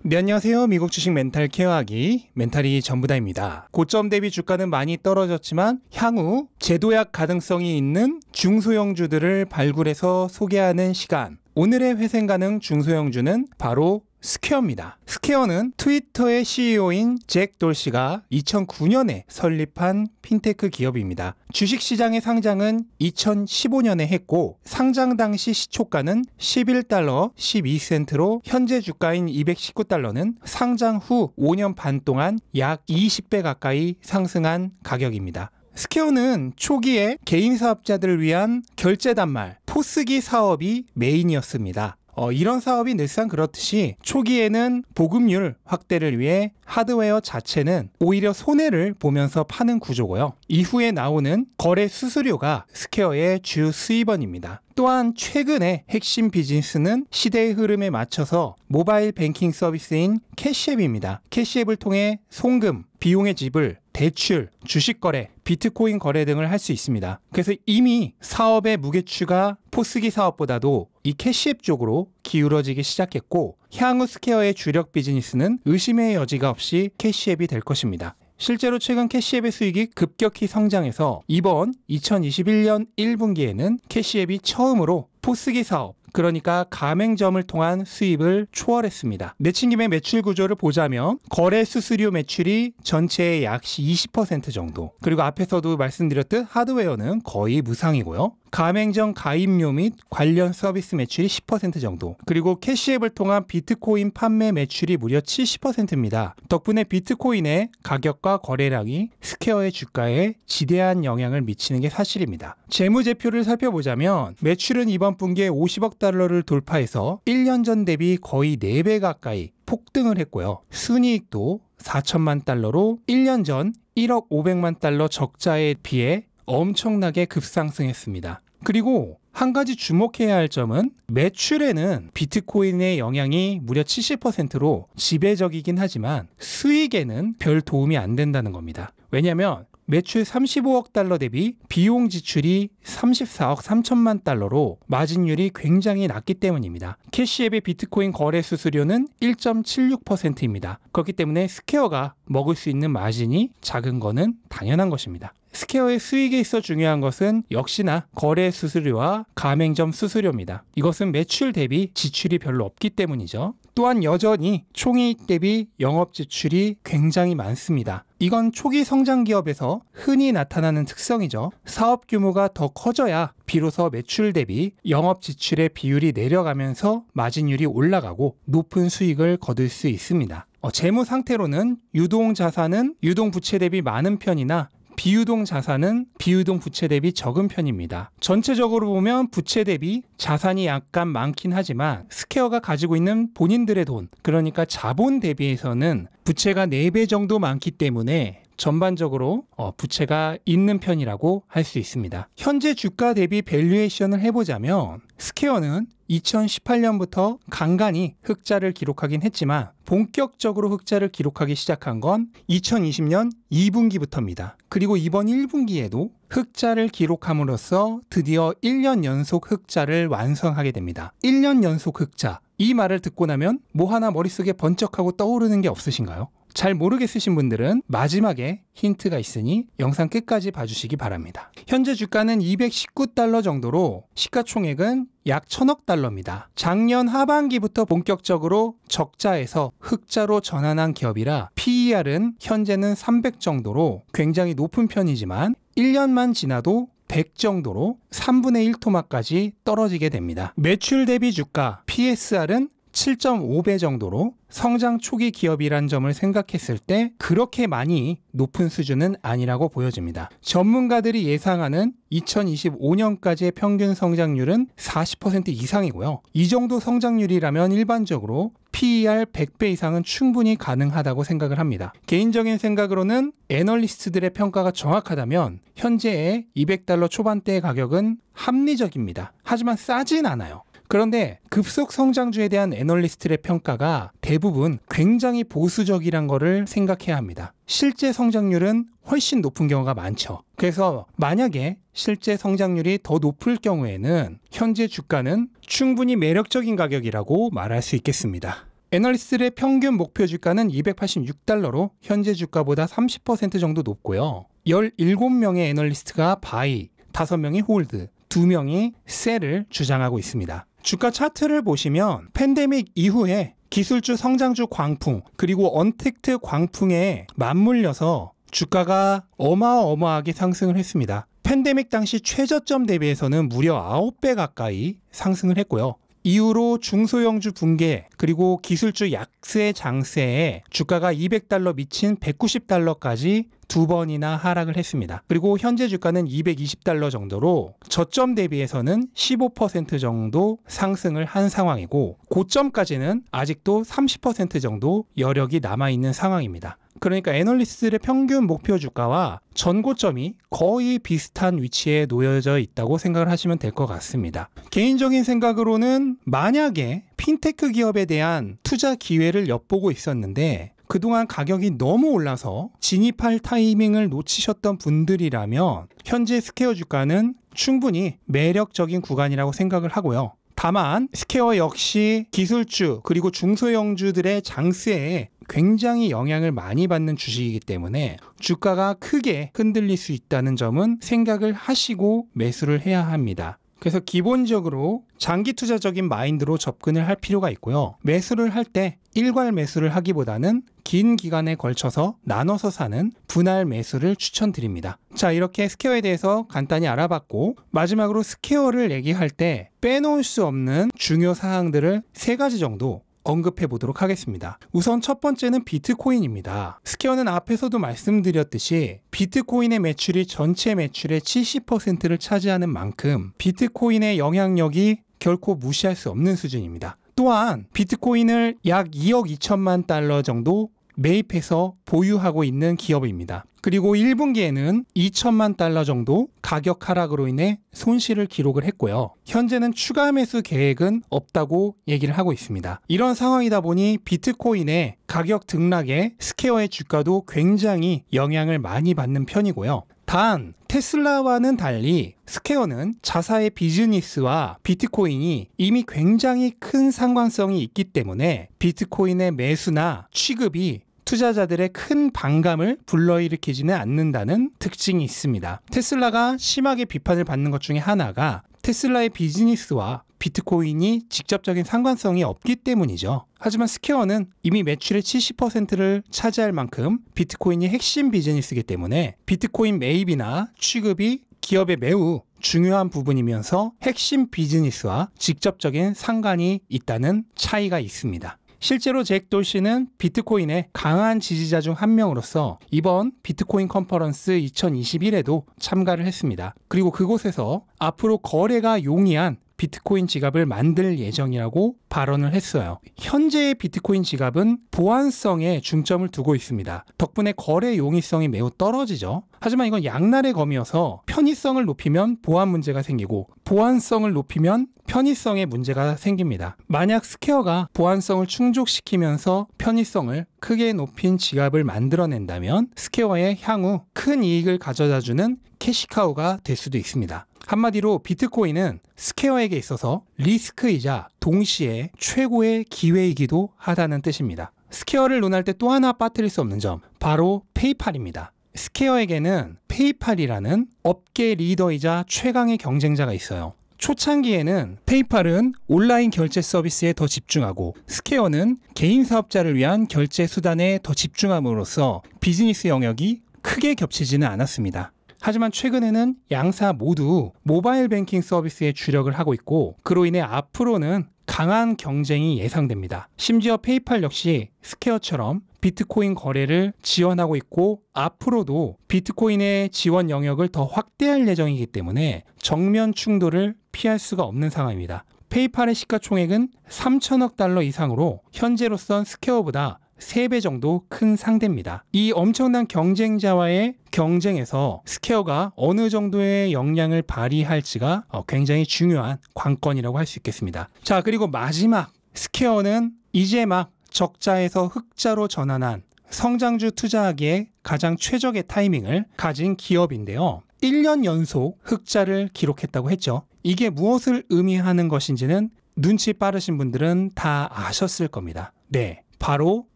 네, 안녕하세요. 미국 주식 멘탈 케어하기 멘탈이 전부다입니다. 고점 대비 주가는 많이 떨어졌지만 향후 재도약 가능성이 있는 중소형주들을 발굴해서 소개하는 시간. 오늘의 회생 가능 중소형주는 바로 스퀘어입니다. 스퀘어는 트위터의 CEO인 잭 돌시가 2009년에 설립한 핀테크 기업입니다. 주식시장의 상장은 2015년에 했고 상장 당시 시초가는 $11 12센트로 현재 주가인 $219는 상장 후 5년 반 동안 약 20배 가까이 상승한 가격입니다. 스퀘어는 초기에 개인 사업자들을 위한 결제 단말, 포스기 사업이 메인이었습니다. 이런 사업이 늘상 그렇듯이 초기에는 보급률 확대를 위해 하드웨어 자체는 오히려 손해를 보면서 파는 구조고요. 이후에 나오는 거래 수수료가 스퀘어의 주 수입원입니다. 또한 최근의 핵심 비즈니스는 시대의 흐름에 맞춰서 모바일 뱅킹 서비스인 캐시앱입니다. 캐시앱을 통해 송금, 비용의 지불, 대출, 주식 거래, 비트코인 거래 등을 할 수 있습니다. 그래서 이미 사업의 무게추가 포스기 사업보다도 이 캐시앱 쪽으로 기울어지기 시작했고 향후 스퀘어의 주력 비즈니스는 의심의 여지가 없이 캐시앱이 될 것입니다. 실제로 최근 캐시앱의 수익이 급격히 성장해서 이번 2021년 1분기에는 캐시앱이 처음으로 포스기 사업, 그러니까 가맹점을 통한 수입을 초월했습니다. 내친김의 매출 구조를 보자면 거래 수수료 매출이 전체의 약 20% 정도, 그리고 앞에서도 말씀드렸듯 하드웨어는 거의 무상이고요. 가맹점 가입료 및 관련 서비스 매출이 10% 정도, 그리고 캐시앱을 통한 비트코인 판매 매출이 무려 70%입니다. 덕분에 비트코인의 가격과 거래량이 스퀘어의 주가에 지대한 영향을 미치는 게 사실입니다. 재무제표를 살펴보자면 매출은 이번 분기에 $50억 달러를 돌파해서 1년 전 대비 거의 4배 가까이 폭등을 했고요. 순이익도 $4천만 달러로 1년 전 1억 500만 달러 적자에 비해 엄청나게 급상승했습니다. 그리고 한 가지 주목해야 할 점은 매출에는 비트코인의 영향이 무려 70%로 지배적이긴 하지만 수익에는 별 도움이 안 된다는 겁니다. 왜냐하면 매출 35억 달러 대비 비용 지출이 34억 3천만 달러로 마진율이 굉장히 낮기 때문입니다. 캐시앱의 비트코인 거래 수수료는 1.76%입니다. 그렇기 때문에 스퀘어가 먹을 수 있는 마진이 작은 거는 당연한 것입니다. 스퀘어의 수익에 있어 중요한 것은 역시나 거래 수수료와 가맹점 수수료입니다. 이것은 매출 대비 지출이 별로 없기 때문이죠. 또한 여전히 총이익 대비 영업 지출이 굉장히 많습니다. 이건 초기 성장 기업에서 흔히 나타나는 특성이죠. 사업 규모가 더 커져야 비로소 매출 대비 영업 지출의 비율이 내려가면서 마진율이 올라가고 높은 수익을 거둘 수 있습니다. 재무 상태로는 유동 자산은 유동 부채 대비 많은 편이나 비유동 자산은 비유동 부채 대비 적은 편입니다. 전체적으로 보면 부채 대비 자산이 약간 많긴 하지만 스퀘어가 가지고 있는 본인들의 돈, 그러니까 자본 대비해서는 부채가 4배 정도 많기 때문에 전반적으로 부채가 있는 편이라고 할 수 있습니다. 현재 주가 대비 밸류에이션을 해보자면 스퀘어는 2018년부터 간간히 흑자를 기록하긴 했지만 본격적으로 흑자를 기록하기 시작한 건 2020년 2분기부터입니다. 그리고 이번 1분기에도 흑자를 기록함으로써 드디어 1년 연속 흑자를 완성하게 됩니다. 1년 연속 흑자. 이 말을 듣고 나면 뭐 하나 머릿속에 번쩍하고 떠오르는 게 없으신가요? 잘 모르겠으신 분들은 마지막에 힌트가 있으니 영상 끝까지 봐주시기 바랍니다. 현재 주가는 $219 정도로 시가총액은 약 1,000억 달러입니다. 작년 하반기부터 본격적으로 적자에서 흑자로 전환한 기업이라 PER은 현재는 300 정도로 굉장히 높은 편이지만 1년만 지나도 100 정도로 3분의 1 토막까지 떨어지게 됩니다. 매출 대비 주가 PSR은 7.5배 정도로 성장 초기 기업이란 점을 생각했을 때 그렇게 많이 높은 수준은 아니라고 보여집니다. 전문가들이 예상하는 2025년까지의 평균 성장률은 40% 이상이고요. 이 정도 성장률이라면 일반적으로 PER 100배 이상은 충분히 가능하다고 생각을 합니다. 개인적인 생각으로는 애널리스트들의 평가가 정확하다면 현재의 $200 초반대의 가격은 합리적입니다. 하지만 싸진 않아요. 그런데 급속 성장주에 대한 애널리스트의 평가가 대부분 굉장히 보수적이란 거를 생각해야 합니다. 실제 성장률은 훨씬 높은 경우가 많죠. 그래서 만약에 실제 성장률이 더 높을 경우에는 현재 주가는 충분히 매력적인 가격이라고 말할 수 있겠습니다. 애널리스트의 평균 목표 주가는 286달러로 현재 주가보다 30% 정도 높고요. 17명의 애널리스트가 바이, 5명이 홀드, 2명이 셀을 주장하고 있습니다. 주가 차트를 보시면 팬데믹 이후에 기술주 성장주 광풍 그리고 언택트 광풍에 맞물려서 주가가 어마어마하게 상승을 했습니다. 팬데믹 당시 최저점 대비해서는 무려 9배 가까이 상승을 했고요. 이후로 중소형주 붕괴 그리고 기술주 약세 장세에 주가가 200달러 미친 190달러까지 2번이나 하락을 했습니다. 그리고 현재 주가는 220달러 정도로 저점 대비해서는 15% 정도 상승을 한 상황이고 고점까지는 아직도 30% 정도 여력이 남아있는 상황입니다. 그러니까 애널리스트의 평균 목표 주가와 전고점이 거의 비슷한 위치에 놓여져 있다고 생각을 하시면 될 것 같습니다. 개인적인 생각으로는 만약에 핀테크 기업에 대한 투자 기회를 엿보고 있었는데 그동안 가격이 너무 올라서 진입할 타이밍을 놓치셨던 분들이라면 현재 스퀘어 주가는 충분히 매력적인 구간이라고 생각을 하고요. 다만 스퀘어 역시 기술주 그리고 중소형주들의 장세에 굉장히 영향을 많이 받는 주식이기 때문에 주가가 크게 흔들릴 수 있다는 점은 생각을 하시고 매수를 해야 합니다. 그래서 기본적으로 장기 투자적인 마인드로 접근을 할 필요가 있고요. 매수를 할 때 일괄 매수를 하기보다는 긴 기간에 걸쳐서 나눠서 사는 분할 매수를 추천드립니다. 자, 이렇게 스퀘어에 대해서 간단히 알아봤고 마지막으로 스퀘어를 얘기할 때 빼놓을 수 없는 중요 사항들을 3가지 정도 언급해 보도록 하겠습니다. 우선 첫 번째는 비트코인입니다. 스퀘어는 앞에서도 말씀드렸듯이 비트코인의 매출이 전체 매출의 70%를 차지하는 만큼 비트코인의 영향력이 결코 무시할 수 없는 수준입니다. 또한 비트코인을 약 2억 2천만 달러 정도 매입해서 보유하고 있는 기업입니다. 그리고 1분기에는 2천만 달러 정도 가격 하락으로 인해 손실을 기록을 했고요. 현재는 추가 매수 계획은 없다고 얘기를 하고 있습니다. 이런 상황이다 보니 비트코인의 가격 등락에 스퀘어의 주가도 굉장히 영향을 많이 받는 편이고요. 단 테슬라와는 달리 스퀘어는 자사의 비즈니스와 비트코인이 이미 굉장히 큰 상관성이 있기 때문에 비트코인의 매수나 취급이 투자자들의 큰 반감을 불러일으키지는 않는다는 특징이 있습니다. 테슬라가 심하게 비판을 받는 것 중에 하나가 테슬라의 비즈니스와 비트코인이 직접적인 상관성이 없기 때문이죠. 하지만 스퀘어는 이미 매출의 70%를 차지할 만큼 비트코인이 핵심 비즈니스이기 때문에 비트코인 매입이나 취급이 기업의 매우 중요한 부분이면서 핵심 비즈니스와 직접적인 상관이 있다는 차이가 있습니다. 실제로 잭 돌시는 비트코인의 강한 지지자 중 한 명으로서 이번 비트코인 컨퍼런스 2021에도 참가를 했습니다. 그리고 그곳에서 앞으로 거래가 용이한 비트코인 지갑을 만들 예정이라고 발언을 했어요. 현재의 비트코인 지갑은 보안성에 중점을 두고 있습니다. 덕분에 거래 용이성이 매우 떨어지죠. 하지만 이건 양날의 검이어서 편의성을 높이면 보안 문제가 생기고 보안성을 높이면 편의성에 문제가 생깁니다. 만약 스퀘어가 보안성을 충족시키면서 편의성을 크게 높인 지갑을 만들어낸다면 스퀘어의 향후 큰 이익을 가져다주는 캐시카우가 될 수도 있습니다. 한마디로 비트코인은 스퀘어에게 있어서 리스크이자 동시에 최고의 기회이기도 하다는 뜻입니다. 스퀘어를 논할 때 또 하나 빠뜨릴 수 없는 점, 바로 페이팔입니다. 스퀘어에게는 페이팔이라는 업계 리더이자 최강의 경쟁자가 있어요. 초창기에는 페이팔은 온라인 결제 서비스에 더 집중하고 스퀘어는 개인 사업자를 위한 결제 수단에 더 집중함으로써 비즈니스 영역이 크게 겹치지는 않았습니다. 하지만 최근에는 양사 모두 모바일 뱅킹 서비스에 주력을 하고 있고 그로 인해 앞으로는 강한 경쟁이 예상됩니다. 심지어 페이팔 역시 스퀘어처럼 비트코인 거래를 지원하고 있고 앞으로도 비트코인의 지원 영역을 더 확대할 예정이기 때문에 정면 충돌을 피할 수가 없는 상황입니다. 페이팔의 시가총액은 3천억 달러 이상으로 현재로선 스퀘어보다 3배 정도 큰 상대입니다. 이 엄청난 경쟁자와의 경쟁에서 스퀘어가 어느 정도의 역량을 발휘할지가 굉장히 중요한 관건이라고 할 수 있겠습니다. 자, 그리고 마지막 스퀘어는 이제 막 적자에서 흑자로 전환한 성장주 투자하기에 가장 최적의 타이밍을 가진 기업인데요. 1년 연속 흑자를 기록했다고 했죠. 이게 무엇을 의미하는 것인지는 눈치 빠르신 분들은 다 아셨을 겁니다. 네, 바로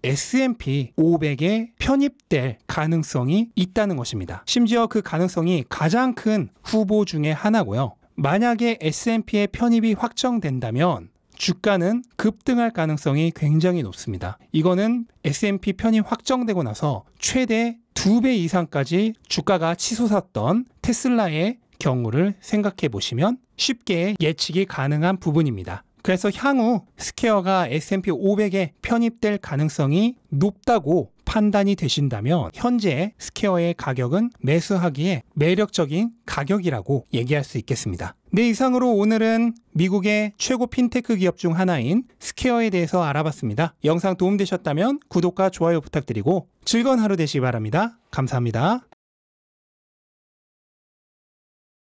S&P 500에 편입될 가능성이 있다는 것입니다. 심지어 그 가능성이 가장 큰 후보 중에 하나고요. 만약에 S&P에 편입이 확정된다면 주가는 급등할 가능성이 굉장히 높습니다. 이거는 S&P 편입 확정되고 나서 최대 2배 이상까지 주가가 치솟았던 테슬라의 경우를 생각해 보시면 쉽게 예측이 가능한 부분입니다. 그래서 향후 스퀘어가 S&P 500에 편입될 가능성이 높다고 판단이 되신다면 현재 스퀘어의 가격은 매수하기에 매력적인 가격이라고 얘기할 수 있겠습니다. 네, 이상으로 오늘은 미국의 최고 핀테크 기업 중 하나인 스퀘어에 대해서 알아봤습니다. 영상 도움되셨다면 구독과 좋아요 부탁드리고 즐거운 하루 되시기 바랍니다. 감사합니다.